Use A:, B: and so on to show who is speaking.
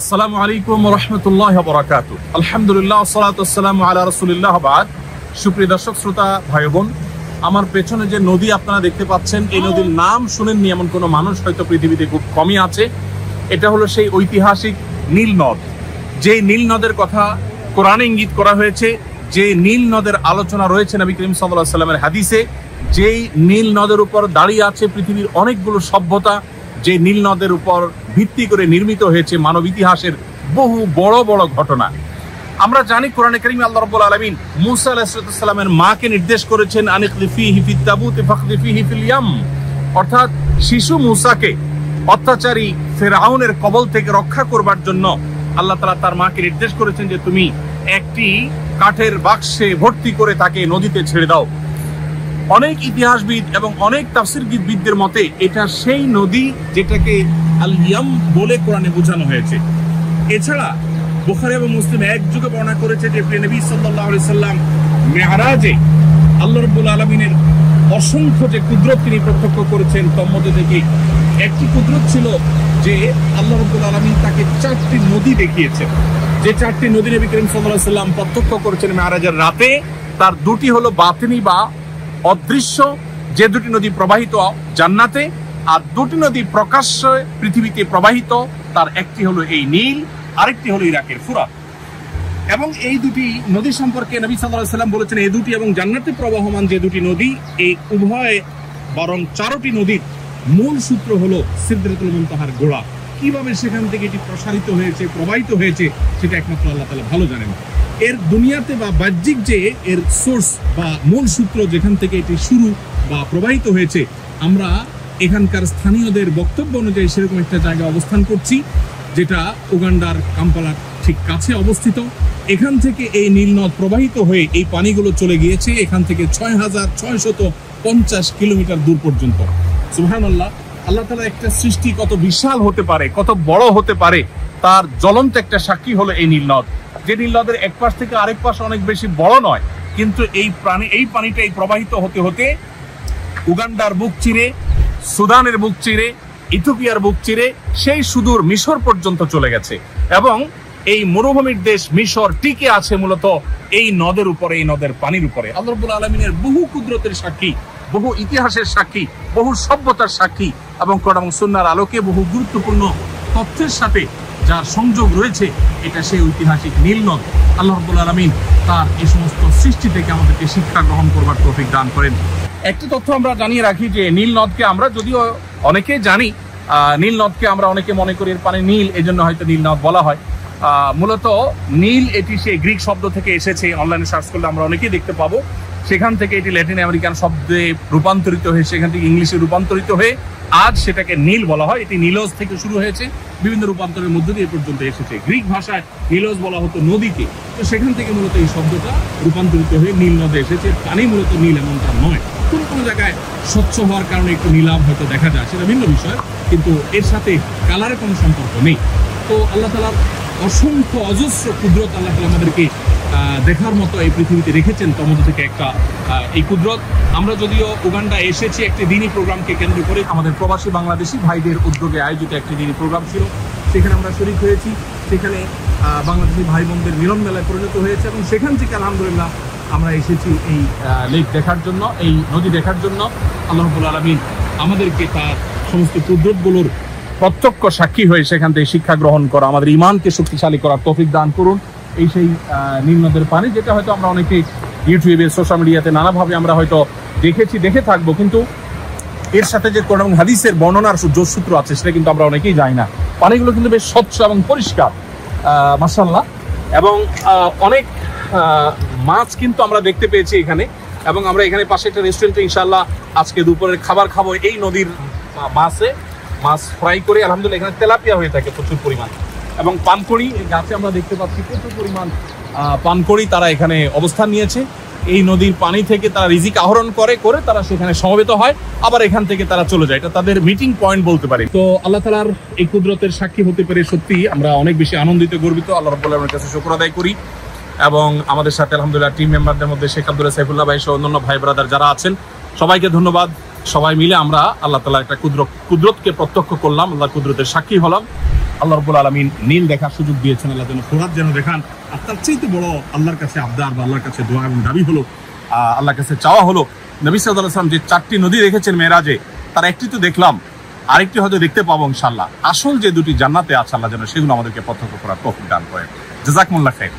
A: আসসালামু আলাইকুম ওয়া রাহমাতুল্লাহি ওয়া বারাকাতুহু। আলহামদুলিল্লাহ ওয়াসসালাতু ওয়াসসালামু আলা রাসূলিল্লাহ বাদ। সুপ্রিয় দর্শক শ্রোতা ভাই বোন, আমার পেছনে যে নদী আপনারা দেখতে পাচ্ছেন, এই নদীর নাম শুনেননি এমন কোনো মানুষ হয়তো পৃথিবীতে খুব কমই আছে। এটা হলো সেই ঐতিহাসিক নীল নদ। যে নীল নদের কথা কোরআনে ইঙ্গিত করা হয়েছে, যে নীল নদের আলোচনা রয়েছে নবী করিম সাল্লাল্লাহু আলাইহি ওয়াসাল্লামের হাদিসে, যেই নীল নদের উপর দাঁড়িয়ে আছে পৃথিবীর অনেকগুলো সভ্যতা, যে নীল নদের উপর ভিত্তি করে নির্মিত হয়েছে মানব ইতিহাসের বহু বড় বড় ঘটনা। আমরা জানি কোরআনে কারীমে আল্লাহ রাব্বুল আলামিন মূসা আলাইহিস সালামের মাকে নির্দেশ করেছেন আনিকলিফিহি ফিত তাবুত ফাখলিফিহি ফিল ইয়াম, অর্থাৎ শিশু মূসাকে অত্যাচারী ফিরআউনের কবল থেকে রক্ষা করবার জন্য আল্লাহ তাআলা তার মাকে নির্দেশ করেছেন যে তুমি একটি কাঠের বাক্সে ভর্তি করে তাকে নদীতে ছেড়ে দাও। অনেক ইতিহাসবিদ এবং অনেক তাফসীরবিদদের মতে এটা সেই নদী যেটাকে আল ইয়াম বলে কোরআনে বোঝানো হয়েছে। এছাড়া বুখারী এবং মুসলিম একযোগে বর্ণনা করেছে যে প্রিয় নবী সাল্লাল্লাহু আলাইহি সাল্লাম মেরাজে আল্লাহ রাব্বুল আলামিনের অসংখ্য যে কুদরত তিনি প্রত্যক্ষ করেছেন, তার মধ্যে থেকে একটি কুদরত ছিল যে আল্লাহ রাব্বুল আলামিন তাকে 4টি নদী দেখিয়েছেন। যে 4টি নদী নবী করিম সাল্লাল্লাহু আলাইহি সাল্লাম প্রত্যক্ষ করেছেন মেরাজের রাতে, তার দুটি হলো বাতিনি বা অদৃশ্য, যে দুটি নদী প্রবাহিত জান্নাতে, আর দুটি নদী প্রকাশ্যে পৃথিবীতে প্রবাহিত। তার একটি হলো এই নীল, আরেকটি হলো ইরাকের ফুরাত। এবং এই দুটি নদী সম্পর্কে নবী সাল্লাল্লাহু আলাইহি সাল্লাম বলেছেন এই দুটি এবং জান্নাতে প্রবাহমান যে দুটি নদী, এই উভয় বরং 4টি নদীর মূল সূত্র হলো সিদরাতুল মুনতাহার গোড়া। কিভাবে সেখান থেকে এটি প্রসারিত হয়েছে, প্রবাহিত হয়েছে, সেটা একমাত্র আল্লাহ তাআলা ভালো জানেন। এর দুনিয়াতে বা বাহ্যিক যে এর সোর্স বা মূল সূত্র যেখান থেকে এটি শুরু বা প্রবাহিত হয়েছে, আমরা এখানকার স্থানীয়দের বক্তব্য অনুযায়ী সেরকম একটা জায়গায় অবস্থান করছি, যেটা উগান্ডার কাম্পালার ঠিক কাছে অবস্থিত। এখান থেকে এই নীল নদ প্রবাহিত হয়ে এই পানিগুলো চলে গিয়েছে এখান থেকে 6650 কিলোমিটার দূর পর্যন্ত। সুবহানাল্লাহ, আল্লাহ তাআলা একটা সৃষ্টি কত বিশাল হতে পারে, কত বড় হতে পারে, তার জ্বলন্ত একটা সাক্ষী হলো এই নীল নদ। যে নীল নদের এক পাশ থেকে আরেক পাশ অনেক বেশি বড় নয়, কিন্তু এই পানিটা প্রবাহিত হতে হতে উগান্ডার বুক চিরে, সুদানের বুক চিরে, ইথিওপিয়ার বুক চিরে সেই সুদূর মিশর পর্যন্ত চলে গেছে। এবং এই মরুভূমির দেশ মিশর টিকে আছে মূলত এই নদের উপরে, এই নদের পানির উপরে। আল্লাহ রাব্বুল আলামিনের বহু কুদরতের সাক্ষী, বহু ইতিহাসের সাক্ষী, বহু সভ্যতার সাক্ষী এবং কোরআন এবং সুন্নাহর আলোকে বহু গুরুত্বপূর্ণ তথ্যের সাথে যার সংযোগ রয়েছে, এটা সেই ঐতিহাসিক নীল নদ। আল্লাহ রাব্বুল আলামিন তার এই সমস্ত সৃষ্টি থেকে আমাদেরকে শিক্ষা গ্রহণ করবার তৌফিক দান করেন। একটি তথ্য আমরা জানিয়ে রাখি যে নীল নদকে আমরা যদিও অনেকে জানি, নীল নদকে আমরা অনেকে মনে করি এর পানি নীল, এজন্য হয়তো নীল নদ বলা হয়। মূলত নীল এটি সেই গ্রিক শব্দ থেকে এসেছে। অনলাইনে সার্চ করলে আমরা অনেকেই দেখতে পাবো। সেখান থেকে এটি ল্যাটিন আমেরিকান শব্দে রূপান্তরিত হয়ে সেখান থেকে ইংলিশে রূপান্তরিত হয়ে আজ সেটাকে নীল বলা হয়। এটি নীলজ থেকে শুরু হয়েছে, বিভিন্ন রূপান্তরের মধ্য দিয়ে পর্যন্ত এসেছে। গ্রিক ভাষায় নীলজ বলা হতো নদীকে, তো সেখান থেকে মূলত এই শব্দটা রূপান্তরিত হয়ে নীল নদে এসেছে। পানি মূলত নীল এমনটা নয়, কোনো কোনো জায়গায় স্বচ্ছ হওয়ার কারণে একটু নীলাভ হয়তো দেখা যায়, সেটা ভিন্ন বিষয়, কিন্তু এর সাথে কালারের কোনো সম্পর্ক নেই। তো আল্লাহ তাআলার অসংখ্য অজস্র কুদরত আল্লাহ তাআলা আমাদেরকে দেখার মতো এই পৃথিবীতে রেখেছেন। তার মধ্যে থেকে একটা এই কুদরত। আমরা যদিও উগান্ডা এসেছি একটি দিনী প্রোগ্রামকে কেন্দ্র করে, আমাদের প্রবাসী বাংলাদেশি ভাইদের উদ্যোগে আয়োজিত একটি দিনী প্রোগ্রাম ছিল, সেখানে আমরা শরীক হয়েছি। সেখানে বাংলাদেশি ভাই বোনদের মিলন মেলায় পরিণত হয়েছে এবং সেখান থেকে আলহামদুলিল্লাহ আমরা এসেছি এই লেক দেখার জন্য, এই নদী দেখার জন্য। আল্লাহ রাব্বুল আলামিন আমাদেরকে তার সমস্ত কুদরতগুলোর প্রত্যক্ষ সাক্ষী হয়ে সেখান থেকে শিক্ষা গ্রহণ করা, আমাদের ইমানকে শক্তিশালী করার তৌফিক দান করুন। এই সেই নীল নদের পানি, যেটা হয়তো আমরা অনেকেই ইউটিউবে, সোশ্যাল মিডিয়াতে নানাভাবে আমরা হয়তো দেখে থাকবো, কিন্তু এর সাথে যে কোরআন এবং হাদিসের বর্ণনার যোগসূত্র আছে সেটা কিন্তু আমরা অনেকেই জানি না। পানিগুলো কিন্তু বেশ স্বচ্ছ এবং পরিষ্কার, মাশাআল্লাহ। এবং অনেক মাছ কিন্তু আমরা দেখতে পেয়েছি এখানে, এবং আমরা এখানে পাশে একটা রেস্টুরেন্টে ইনশাআল্লাহ আজকে দুপুরের খাবার খাবো এই নদীর মাছ ফ্রাই করে। আলহামদুলিল্লাহ এখানে তেলাপিয়া হয়ে থাকে প্রচুর পরিমাণ, এবং পানকড়ি গাছে আমরা দেখতে পাচ্ছি প্রচুর পরিমাণ পানকড়ি তারা এখানে অবস্থান নিয়েছে। এই নদীর পানি থেকে তারা রিজিক আহরণ করে তারা সেখানে সমবেত হয়, আবার এখান থেকে তারা চলে যায়। এটা তাদের মিটিং পয়েন্ট বলতে পারি। তো আল্লাহ তাআলার এই কুদরতের সাক্ষী হতে পেরে সত্যি আমরা অনেক বেশি আনন্দিত, গর্বিত। আল্লাহ রাব্বুল আলামিনের কাছে শুকর আদায় করি। এবং আমাদের সাথে আলহামদুলিল্লাহ টিম মেম্বারদের মধ্যে শেখ আব্দুল্লাহ সাইফুল্লাহ ভাই সহ অন্যান্য ভাই ব্রাদার যারা আছেন, সবাইকে ধন্যবাদ। সবাই মিলে আমরা আল্লাহ তাআলার একটা কুদরতকে প্রত্যক্ষ করলাম, আল্লাহ কুদরতের সাক্ষী হলাম। আল্লাহ রাব্বুল আলামিন নীল দেখার সুযোগ দিয়েছেন, আল্লাহ যেন ফোরাত যেন দেখান। আর তার চাইতে বড় আল্লাহর কাছে আবদার বা আল্লাহর কাছে দোয়া এবং দাবি হলো, আল্লাহর কাছে চাওয়া হলো, নবী সাল্লাল্লাহু আলাইহি ওয়াসাল্লাম যে 4টি নদী রেখেছেন মেরাজে, তার একটি তো দেখলাম, আরেকটি হয়তো দেখতে পাবো ইনশাআল্লাহ। আসল যে দুটি জান্নাতে আছে, আল্লাহ যেন সেগুলো আমাদেরকে প্রত্যক্ষ করার তৌফিক দান করেন। জাযাকুমুল্লাহ খাইর।